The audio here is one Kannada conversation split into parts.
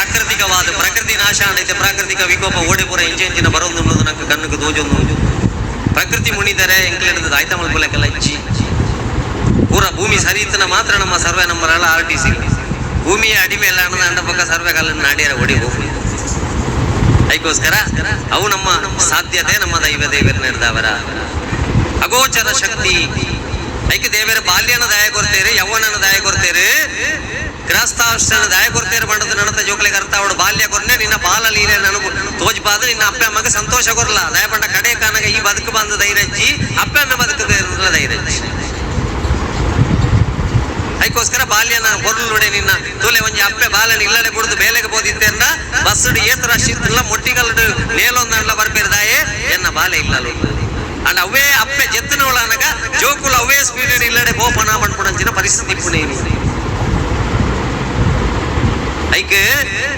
ಪ್ರಾಕೃತಿಕವಾದ ಪ್ರಕೃತಿ ನಾಶ ಅನ್ನೈತೆ, ಪ್ರಾಕೃತಿಕ ವಿಕೋಪ ಓಡಿಪುರ ಇಂಚಿನ ಬರೋದು ಅನ್ನೋದು ನಂಗೆ ಕಣ್ಣಿಗೆ ದೋಜೊಂದು. ಪ್ರಕೃತಿ ಮುಣಿದರೆ ಎಂಕ್ಲಿಡ್ದು ಆಯ್ತ ಮಲ್ಕೊಳಕ್ಕೆಲ್ಲ ಇಚ್ಚಿ ಪೂರ ಭೂಮಿ ಸರಿತನ ಮಾತ್ರ ನಮ್ಮ ಸರ್ವೆ ನಂಬರ್ ಎಲ್ಲ RTC ಭೂಮಿಯ ಅಡಿಮೆ ಎಲ್ಲ ಅನ್ನದ ಅಂಡ ಪಕ್ಕ ಸರ್ವೆ ಕಾಲನ್ನು ನಾಡಿಯರ ಹೊಡಿ ಹೋಗಿ. ಅದಕ್ಕೋಸ್ಕರ ಅವು ನಮ್ಮ ಸಾಧ್ಯತೆ, ನಮ್ಮ ದೈವರ ನಡೆದವರ ಅಗೋಚರ ಶಕ್ತಿ. ಐಕೆ ದೇವರ ಬಾಲ್ಯನ ದಯ ಕೊಡ್ತೇರೆ, ಯೌವನನ ದಯ ಕೊಡ್ತೇರೆ, ಗೃಹಸ್ಥಾಶ್ರಮ ದಯ ಕೊಡ್ತೇರೆ. ಬಂಡದ ನನತ ಜೋಕ್ಲೆಗೆ ಅರ್ಥ ಅವಡು ಬಾಲ್ಯ ಕೊರ್ನೆ ನಿನ್ನ ಬಾಲ ಲೀಲೆ ನನಗೂ ತೋಜ್ಬಾದ ನಿನ್ನ ಅಪ್ಪ ಅಮ್ಮಗೆ ಸಂತೋಷ ಕೊರಲ್ಲ. ದಯ ಪಂಡ ಕಡೆ ಕಾನಾಗ ಈ ಬದುಕು ಬಂದ ಧೈರ್ಯಜ್ಜಿ ಅಪ್ಪ ಅಮ್ಮ ಬದುಕದ ಧೈರ್ಯಜ್ಜಿ. ಅದಕ್ಕೋಸ್ಕರ ಬಾಲ್ಯನ ಕೊರ್ಲುಡೆ ನಿನ್ನ ತೋಲೆ ಒಂಜಿ ಅಪ್ಪೆ ಬಾಲನ ಇಲ್ಲಡೆ ಬಿಡುದು ಬೇಲೆಗೆ ಬೋದಿತ್ತೇಂದ ಬಸ್ಸುಡು ಏತರ ಶಿತ್ತಿಲ್ಲ ಮೊಟ್ಟಿಗಲ್ಡು ನೇಲೊಂದಲ್ಲ ಬರ್ಬೇರ್ದಾಯೆ ಎನ್ನ ಬಾಲೆ ಇಲ್ಲಲು ಅಂಡ್ ಅವೇ ಅಪ್ಪೆ ಜೆತ್ತನವಳನಗ ಜೋಕುಲು ಅವೇ ಸ್ಪೀಡ್ ಇಲ್ಲಡೆ ಬೋಪನ ಪಂಪುಣಂಚಿನ ಪರಿಸ್ಥಿತಿ ಪುಣೇನಿ. ಐಕೆ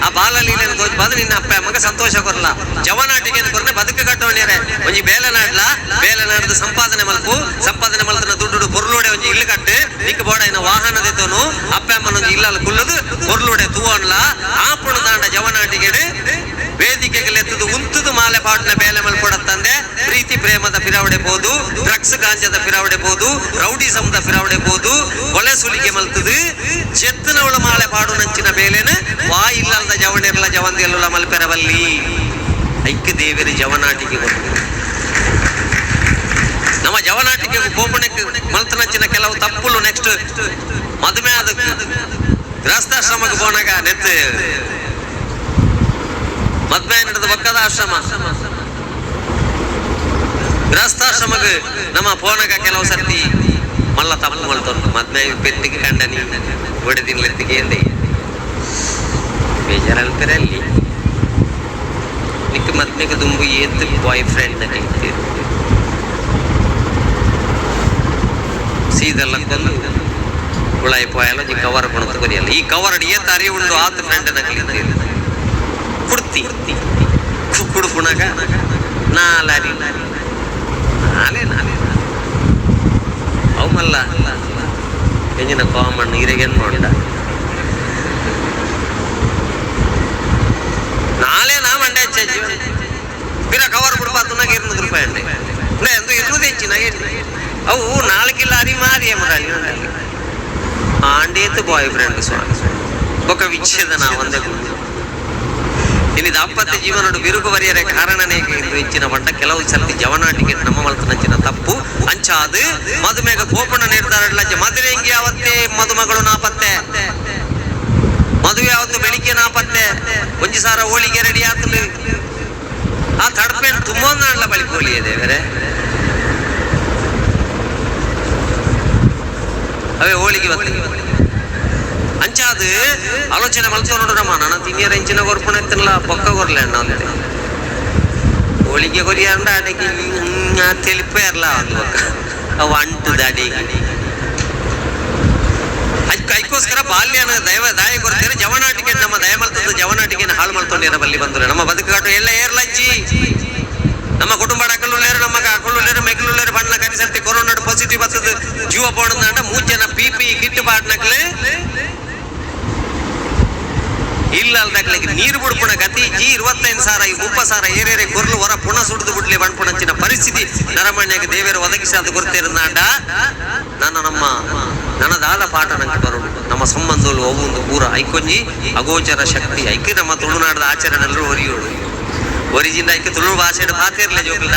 ಆ ಬಾಲಲೀಲೆನ ತೋಜ್ಬಾದ ನಿನ್ನ ಅಪ್ಪ ಅಮ್ಮಗ ಸಂತೋಷ ಕೊರಲ್ಲ. ಜವನಾಟಿಗೆ ಕೊರನೆ ಬದುಕು ಕಟ್ಟೋಣ್ಯರೆ ಒಂಜಿ ಬೇಲೆನಾಡ್ಲ ಬೇಲೆನಾಡ್ದು ಸಂಪಾದನೆ ಮಲ್ಪು, ಸಂಪಾದನೆ ಮಲ್ತನ ದುಡ್ಡು ಪೊರ್ಲುಡೆ ಒಂಜಿ ಇಲ್ಲು ಕಟ್ಟು ನಿಕ್ ಬೋಡ ಇನ್ನ ವಾಹನದೆತ್ತೋನು ಅಪ್ಪ ಅಮ್ಮನೊಂಜಿ ಇಲ್ಲಲ್ಲ ಕುಲ್ಲದು ಪೊರ್ಲುಡೆ ತೂವನ್ಲ ಆಪುಣ ದಾಂಡ ಜವನಾಟಿಗೆ ವೇದಿಕೆಗಳೆತ್ತದು ಉಂತದು ಮಾಲೆ ಪಾಟ್ನ ಬೇಲೆ ಮಲ್ಪೊಡತ್ತಂದೆ. ಪ್ರೀತಿ ಪ್ರೇಮದ ಫಿರಾವಡೆ ಬೋದು, ಡ್ರಗ್ಸ್ ಗಾಂಜದ ಫಿರಾವಡೆ ಬೋದು, ರೌಡಿಸಮ್ದ ಫಿರಾವಡೆ ಬೋದು, ಕೊಲೆ ಸುಲಿಗೆ ಮಲ್ತದು ಚೆತ್ತನವಳ ಮಾಲೆ ಪಾಡು ನಂಚಿನ ಬೇಲೆನ ವಾ ಇಲ್ಲದ ಜವಣಿರ್ಲ ಜವಂದಿಯಲ್ಲ ಮಲ್ಪೆರವಲ್ಲಿ. ಐಕ್ಯ ದೇವರಿ ಜವನಾಟಿಗೆ ನಮ್ಮ ಜವನಾಟಿಗೆ ಕೋಪಣಕ್ಕೆ ಮಲ್ತನಂಚಿನ ಕೆಲವು ತಪ್ಪುಲು. ನೆಕ್ಸ್ಟ್ ಮದುವೆ ಆದ ಗೃಹಸ್ಥಾಶ್ರಮಕ್ಕೆ ಹೋನಾಗ ನೆತ್ತು ಮದ್ವೆ ನಡೆದ ಪಕ್ಕದ ಆಶ್ರಮ ಗೃಹಸ್ಥಾಶ್ರಮಕ್ಕೆ ನಮ್ಮ ಪೋನಾಗ ಕೆಲವು ಸರ್ತಿ ಮಲ್ಲ ತಪ್ಪು ಮಲ್ತೊಂಡು ಮದ್ವೆ ಪೆಟ್ಟಿಗೆ ಕಂಡನಿ ಒಡೆದಿನ್ಲೆತ್ತಿಗೆ ಎಂದೇ ಬೇಜಾರಲ್ಪರೆ ಅಲ್ಲಿ ನಿಕ್ ಮದ್ಮೆಗೆ ದುಂಬು ಏತ್ ಬಾಯ್ ಫ್ರೆಂಡ್ ನಿಂತಿರು ಸೀದೆಲ್ಲ ಕೊಂದು ಉಳಾಯಿ ಪೋಯಲ್ಲ ಈ ಕವರ್ ಕೊಣತು ಕೊರಿಯಲ್ಲ. ಈ ಕವರ್ ಏತ್ ಅರಿ ಉಂಡು ಆತ ಫ್ರೆಂಡ್ ನಕ್ಲಿಂತೀರು ಕುಡ್ತಿ ಕುಡುಪುಣಗ ನಾಲರಿ ನಾಲೆ ನಾಲೆ ಅವು ಮಲ್ಲ ಎಂಜಿನ ಕಾಮನ್ ಇರೆಗೇನು ನೋಡ ನಾಳೆ ನಾ ಮಂಡೆ ಹೆಚ್ಚು ಬಿರ ಕವರ್ ಬಿಡ್ಬಾರ್ದು ನಾಗ 200 ರೂಪಾಯಿ ಅಂಡೆ ಅಂದ್ರೆ ಎಂದು ಇರುವುದು ಹೆಚ್ಚಿನ ಅವು ನಾಲ್ಕಿಲ್ಲ ಅರಿ ಮಾರಿ ಆಂಡೇತು ಬಾಯ್ ಫ್ರೆಂಡ್ ಸ್ವಾಮಿ ఒక ವಿಚ್ಛೇದನ ಒಂದೇ ಇನ್ನು ದಾಂಪತ್ಯ ಜೀವನ ಬಿರುಗುವರಿಯರ ಕಾರಣನೇ ಇದು ಹೆಚ್ಚಿನ ಮಟ್ಟ ಕೆಲವು ಸರ್ತಿ ಜವನಾಟಿಗೆ ನಮ್ಮ ಮಲ್ತನಂಚಿನ ತಪ್ಪು ಅಂಚಾದ ಮದುಮೆಗ ಕೋಪಣ ನಿರ್ಧಾರ ಮದುವೆ ಹೆಂಗೆ ಯಾವತ್ತೇ ಮದುಮಗಳು ನಾಪತ್ತೆ ಮದುವೆ ಯಾವತ್ತು ಬೆಳಿಗ್ಗೆ ನಾಪತ್ತೆ ಒಂಜಿ ಸಾರ ಹೋಳಿಗೆ ರೆಡಿ ಆತಲು ಆ ತಡಪೇನು ತುಂಬೊಂದಾಡ್ಲ ಬಳಿ ಹೋಳಿ ಇದೆ ಬೇರೆ ಅವೇ ಹೋಳಿಗೆ ಅಂಚಾದ ಆಲೋಚನೆ ಮಲ್ತೋ ನೋಡ್ರಮ್ಮ ನನ್ನ ತಿನ್ನಿಯರ ಹೆಂಚಿನ ಕೊರ್ಪಣ ಎತ್ತಲ್ಲ ಪೊಕ್ಕ ಕೊರ್ಲೆ ಅಣ್ಣ ಅಂತೆ ಹೋಳಿಗೆ ಕೊರಿಯ ಅಂಡ ಅಡಿಗೆ ತಿಳಿಪೇ ಇರಲ್ಲ ಒಂದು ಪಕ್ಕ ಅವು ಅಂಟದ ಅಡಿಗೆ ಅದಕ್ಕೋಸ್ಕರ ಬಾಲ್ಯನ ದಾಯ ಕೊಡ್ತಾರೆ. ಜವನಾಟಿಕೆ ನಮ್ಮ ದಯ ಮಲ್ತದ್ದು ಜವನಾಟಿಕೆನ ಹಾಳು ಮಲ್ತೊಂಡಿರ ಬಲ್ಲಿ ಬಂದ್ರೆ ನಮ್ಮ ಬದುಕಾಟು ಎಲ್ಲ ಏರ್ಲಜ್ಜಿ ನಮ್ಮ ಕುಟುಂಬ ಅಕಲುಳ್ಳೇರು ನಮಗೆ ಅಕಲುಳ್ಳೇರು ಮೆಗಲುಳ್ಳೇರು ಬಣ್ಣ ಕರಿಸಲ್ತಿ ಕೊರೋನಾ ಪಾಸಿಟಿವ್ ಬರ್ತದೆ ಜೀವ ಪೋಣದ 3 ಜನ PP ಕಿಟ್ ಪಾಟ್ನಕ್ಲೆ ಇಲ್ಲ ಅಲ್ದಾಗ್ಲಿಕ್ಕೆ ನೀರು ಬಿಡ್ಪುಣ ಗತಿ ಜಿ 25,000 ಈ 30,000 ಏರೇರೆ ಕೊರ್ಲು ಹೊರ ಪುನಃ ಸುಡಿದು ಬಿಡ್ಲಿ ಬಣ್ಪುಣಂಚಿನ ಪರಿಸ್ಥಿತಿ ನರಮಣ್ಯಗೆ ದೇವರು ಒದಗಿಸಿ ಅದು ಗೊತ್ತಿರಂದಾಂಡ ನನ್ನದಾದ ಪಾಠ ನಂಗೆ ಬರೋದು ನಮ್ಮ ಸಂಬಂಧಗಳು ಒಂದು ಪೂರ ಐಕೊಂಜಿ ಅಗೋಚರ ಶಕ್ತಿ ಐಕಿ ನಮ್ಮ ತುಳುನಾಡದ ಆಚರಣೆ ಎಲ್ಲರೂ ಒರಿಯೋಳು ಒರಿಜಿನ ಐಕೆ ತುಳು ಭಾಷೆ ಪಾತಿರ್ಲೆ ಜೋಗ್ಲ